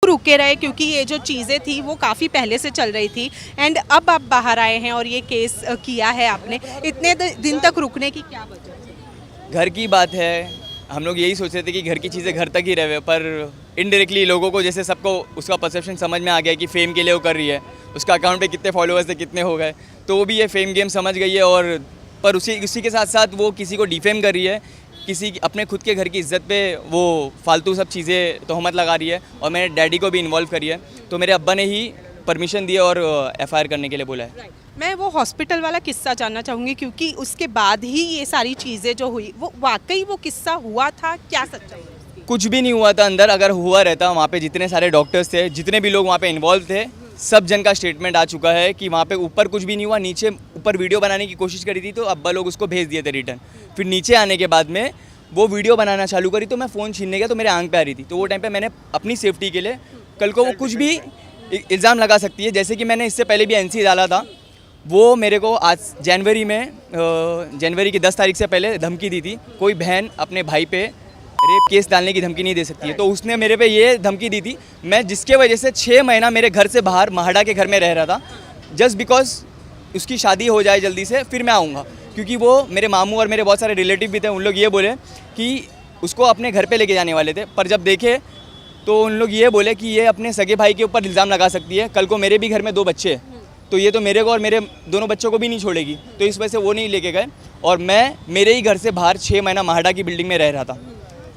रुके रहे क्योंकि ये जो चीज़ें थी वो काफ़ी पहले से चल रही थी, एंड अब आप बाहर आए हैं और ये केस किया है आपने, इतने दिन तक रुकने की क्या वजह है? घर की बात है, हम लोग यही सोच रहे थे कि घर की चीज़ें घर तक ही रहे, पर इनडायरेक्टली लोगों को जैसे सबको उसका परसेप्शन समझ में आ गया कि फेम के लिए वो कर रही है, उसका अकाउंट पे कितने फॉलोअर्स थे, कितने हो गए, तो वो भी ये फेम गेम समझ गई है। और पर उसी के साथ साथ वो किसी को डिफेम कर रही है, किसी अपने खुद के घर की इज्जत पे वो फालतू सब चीज़ें तोहमत लगा रही है, और मेरे डैडी को भी इन्वॉल्व करी है। तो मेरे अब्बा ने ही परमिशन दी और एफआईआर करने के लिए बोला है। मैं वो हॉस्पिटल वाला किस्सा जानना चाहूँगी क्योंकि उसके बाद ही ये सारी चीज़ें जो हुई वो वाकई वो किस्सा हुआ था, क्या सच्चाई है उसकी? कुछ भी नहीं हुआ था अंदर, अगर हुआ रहता वहाँ पे जितने सारे डॉक्टर्स थे, जितने भी लोग वहाँ पे इन्वॉल्व थे, सब जन का स्टेटमेंट आ चुका है कि वहाँ पे ऊपर कुछ भी नहीं हुआ। नीचे ऊपर वीडियो बनाने की कोशिश करी थी तो अब्बा लोग उसको भेज दिए थे रिटर्न। फिर नीचे आने के बाद में वो वीडियो बनाना चालू करी तो मैं फ़ोन छीनने गया तो मेरे आंख पे आ रही थी, तो वो टाइम पे मैंने अपनी सेफ्टी के लिए, कल को वो कुछ भी इल्ज़ाम लगा सकती है, जैसे कि मैंने इससे पहले भी एनसी डाला था, वो मेरे को आज जनवरी की 10 तारीख से पहले धमकी दी थी, कोई बहन अपने भाई पे रेप केस डालने की धमकी नहीं दे सकती है, तो उसने मेरे पे ये धमकी दी थी। मैं जिसके वजह से 6 महीना मेरे घर से बाहर महाड़ा के घर में रह रहा था, जस्ट बिकॉज उसकी शादी हो जाए जल्दी से फिर मैं आऊँगा, क्योंकि वो मेरे मामू और मेरे बहुत सारे रिलेटिव भी थे, उन लोग ये बोले कि उसको अपने घर पे लेके जाने वाले थे, पर जब देखे तो उन लोग ये बोले कि ये अपने सगे भाई के ऊपर इल्ज़ाम लगा सकती है, कल को मेरे भी घर में 2 बच्चे हैं तो ये तो मेरे को और मेरे दोनों बच्चों को भी नहीं छोड़ेगी, तो इस वजह से वो नहीं लेके गए। और मैं मेरे ही घर से बाहर 6 महीना महाड़ा की बिल्डिंग में रह रहा था,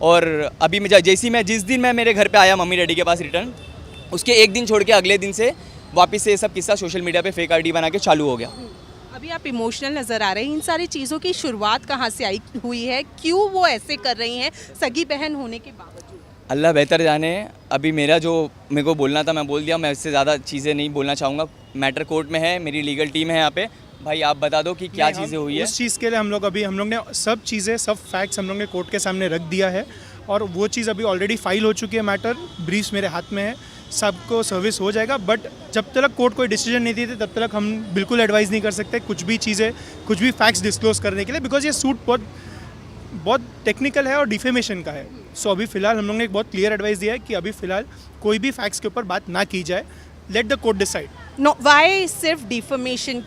और अभी मैं जिस दिन मैं मेरे घर पे आया मम्मी डैडी के पास रिटर्न, उसके एक दिन छोड़ के अगले दिन से वापस से ये सब किस्सा सोशल मीडिया पे फेक आईडी बना के चालू हो गया। अभी आप इमोशनल नज़र आ रहे हैं, इन सारी चीज़ों की शुरुआत कहाँ से आई हुई है, क्यों वो ऐसे कर रही हैं सगी बहन होने के बावजूद? अल्लाह बेहतर जाने। अभी मेरा जो मेरे को बोलना था मैं बोल दिया, मैं इससे ज़्यादा चीज़ें नहीं बोलना चाहूँगा। मैटर कोर्ट में है, मेरी लीगल टीम है यहाँ पे। भाई आप बता दो कि क्या चीज़ें हुई है। उस चीज़ के लिए हम लोग ने सब चीज़ें, सब फैक्ट्स हम लोग ने कोर्ट के सामने रख दिया है, और वो चीज़ अभी ऑलरेडी फाइल हो चुकी है। मैटर ब्रीफ्स मेरे हाथ में है, सबको सर्विस हो जाएगा। बट जब तक कोर्ट कोई डिसीजन नहीं देते तब तक हम बिल्कुल एडवाइस नहीं कर सकते कुछ भी चीज़ें, कुछ भी फैक्ट्स डिस्क्लोज करने के लिए, बिकॉज ये सूट बहुत टेक्निकल है और डिफेमेशन का है। सो अभी फ़िलहाल हम लोग ने एक बहुत क्लियर एडवाइस दिया है कि अभी फ़िलहाल कोई भी फैक्ट्स के ऊपर बात ना की जाए, let the court decide. No, why सिर्फ डिफेमेशन?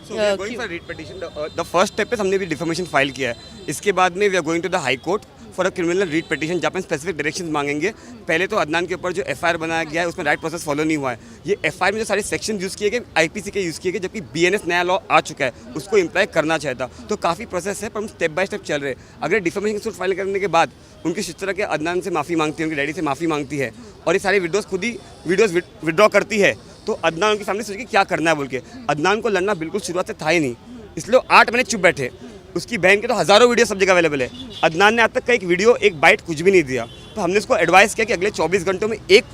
द फर्स्ट स्टेप पे हमने भी डिफेमेशन फाइल किया है, इसके बाद में we are going to the high court for a criminal writ petition, जहाँ पे स्पेसिफिक डायरेक्शंस मांगेंगे। पहले तो अदनान के ऊपर जो एफआईआर बनाया गया है उसमें राइट प्रोसेस फॉलो नहीं हुआ है। ये एफआईआर में जो सारे सेक्शन यूज़ किए गए आईपीसी के यूज़ किए गए, जबकि बीएनएस नया लॉ आ चुका है, उसको इम्प्लाई करना चाहता। तो काफ़ी प्रोसेस है, पर हम स्टेप बाय स्टेप चल रहे हैं। अगर डिफेमेशन सूट फाइल करने के बाद उनकी सिस्टर के अदनान से माफ़ी मांगती है, उनके डैडी से माफ़ी मांगती है, और ये सारे वीडियोज़ खुद ही वीडियोज़ विड्रॉ करती है, तो अदनान उनके सामने सोच के क्या करना है बोल के। अदनान को लड़ना बिल्कुल शुरुआत से था ही नहीं, इसलिए 8 महीने चुप बैठे। उसकी बहन के तो हज़ारों वीडियो सब जगह अवेलेबल है। अदनान ने आज तक का एक वीडियो, एक बाइट कुछ भी नहीं दिया। तो हमने उसको एडवाइस किया कि अगले 24 घंटों में एक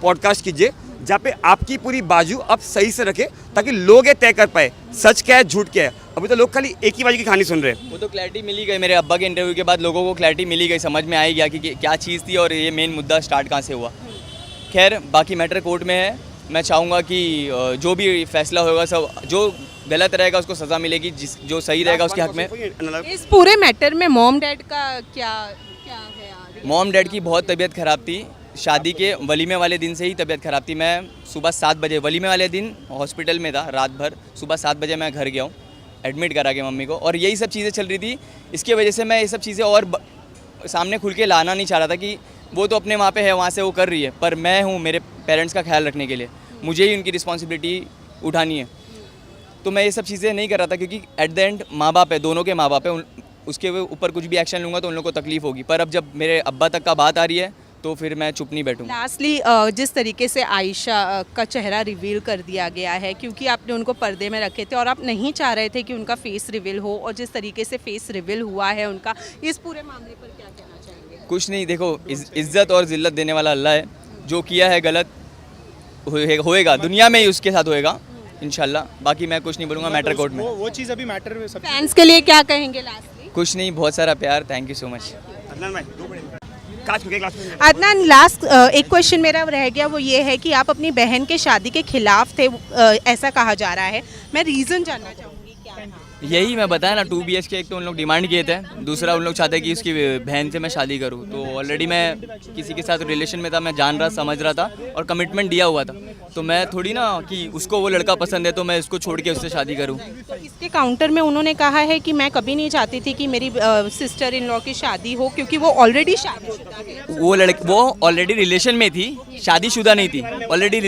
पॉडकास्ट कीजिए जहाँ पे आपकी पूरी बाजू आप सही से रखें, ताकि लोग ये तय कर पाए सच क्या है झूठ क्या है। अभी तो लोग खाली एक ही बाजी की कहानी सुन रहे हैं। वो तो क्लैरिटी मिली गई, मेरे अब्बा के इंटरव्यू के बाद लोगों को क्लैरिटी मिली गई, समझ में आई गया कि क्या चीज़ थी और ये मेन मुद्दा स्टार्ट कहाँ से हुआ। खैर बाकी मैटर कोर्ट में है। मैं चाहूँगा कि जो भी फैसला होगा, सब जो गलत रहेगा उसको सज़ा मिलेगी, जो सही रहेगा उसके हक में। इस पूरे मैटर में मॉम डैड का क्या है? मॉम डैड की बहुत तबीयत ख़राब थी, शादी के वलीमे वाले दिन से ही तबीयत ख़राब थी। मैं सुबह 7 बजे, वलीमे वाले दिन हॉस्पिटल में था रात भर, सुबह 7 बजे मैं घर गया हूँ एडमिट करा के मम्मी को, और यही सब चीज़ें चल रही थी। इसकी वजह से मैं ये सब चीज़ें और सामने खुल के लाना नहीं चाह रहा था कि वो तो अपने वहाँ पे है, वहाँ से वो कर रही है, पर मैं हूँ मेरे पेरेंट्स का ख्याल रखने के लिए, मुझे ही उनकी रिस्पॉन्सिबिलिटी उठानी है। तो मैं ये सब चीज़ें नहीं कर रहा था, क्योंकि एट द एंड माँ बाप है, दोनों के माँ बाप है, उसके ऊपर कुछ भी एक्शन लूँगा तो उन लोगों को तकलीफ होगी। पर अब जब मेरे अब्बा तक का बात आ रही है तो फिर मैं चुप नहीं बैठूँगा। लास्टली जिस तरीके से आयशा का चेहरा रिवील कर दिया गया है, क्योंकि आपने उनको पर्दे में रखे थे और आप नहीं चाह रहे थे कि उनका फेस रिवील हो, और जिस तरीके से फेस रिवील हुआ है उनका, इस पूरे मामले पर क्या कहना चाहेंगे? कुछ नहीं, देखो इज़्ज़त और ज़िल्लत देने वाला अल्लाह है। जो किया है गलत होएगा, दुनिया में ही उसके साथ होएगा इंशाल्लाह। बाकी मैं कुछ नहीं बोलूँगा मैटर कोर्ट में। वो चीज़ अभी मैटर में सब फैंस के लिए क्या कहेंगे लास्टली? कुछ नहीं, बहुत सारा प्यार, thank you so much. Adnan, last एक क्वेश्चन मेरा रह गया, वो ये है कि आप अपनी बहन के शादी के खिलाफ थे, ऐसा कहा जा रहा है। मैं रीज़न जानना चाहूँगी क्या था? यही मैं बताया ना, 2 BHK एक तो उन लोग डिमांड किए थे, दूसरा उन लोग चाहते कि उसकी बहन से मैं शादी करूं। तो ऑलरेडी मैं किसी के साथ रिलेशन में था, मैं जान रहा समझ रहा था और कमिटमेंट दिया हुआ था। तो मैं थोड़ी ना कि उसको वो लड़का पसंद है तो मैं उसको छोड़ के उससे शादी करूं। तो इसके काउंटर में उन्होंने कहा है कि मैं कभी नहीं चाहती थी कि मेरी सिस्टर इन लॉ की शादी हो, क्योंकि वो ऑलरेडी शादीशुदा है। वो ऑलरेडी रिलेशन में थी, शादीशुदा नहीं थी, ऑलरेडी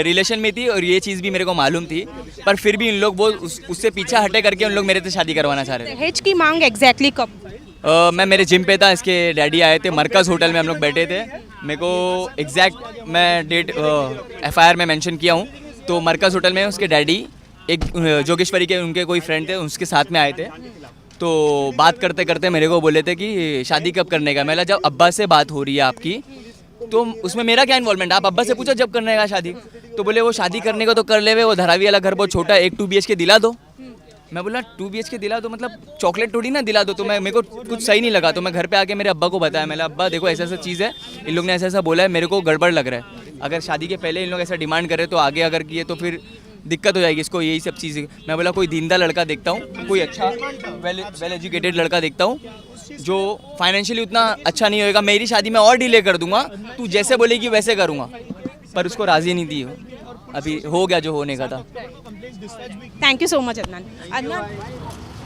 रिलेशन में थी और ये चीज़ भी मेरे को मालूम थी। पर फिर भी इन लोग वो उससे पीछा हटे करके उन लोग मेरे से शादी करवाना चाह रहे थे। दहेज की मांग एग्जैक्टली कब? मैं मेरे जिम पे था, इसके डैडी आए थे, मरकज़ होटल में हम लोग बैठे थे। मेरे को एग्जैक्ट मैं डेट FIR में मेंशन किया हूँ। तो मरकज़ होटल में उसके डैडी एक जोगेश्वरी के उनके कोई फ्रेंड थे, उसके साथ में आए थे। तो बात करते करते मेरे को बोले थे कि शादी कब करने का। मैंने जब अब्बा से बात हो रही है आपकी तो उसमें मेरा क्या इन्वॉल्वमेंट है, आप अब्बा से पूछो जब करने का शादी। तो बोले वो शादी करने को तो कर ले, वो धारावी वाला घर बहुत छोटा है, एक 2 BHK दिला दो। मैं बोला 2 BHK दिला दो मतलब चॉकलेट थोड़ी ना दिला दो। तो मेरे को कुछ सही नहीं लगा। तो मैं घर पे आके मेरे अब्बा को बताया, मैंने अब्बा देखो ऐसा ऐसा चीज़ है, इन लोग ने ऐसा ऐसा बोला है, मेरे को गड़बड़ लग रहा है। अगर शादी के पहले इन लोग ऐसा डिमांड करे तो आगे अगर किए तो फिर दिक्कत हो जाएगी इसको, यही सब चीज़ें। मैं बोला कोई दीनदार लड़का देखता हूँ, कोई अच्छा वेल एजुकेटेड लड़का देखता हूँ जो फाइनेंशियली उतना अच्छा नहीं होएगा। मेरी शादी में और डिले कर दूंगा, तू जैसे बोलेगी वैसे करूँगा। पर उसको राज़ी नहीं थी, अभी हो गया जो होने का था। Thank you so much Adnan. Adnan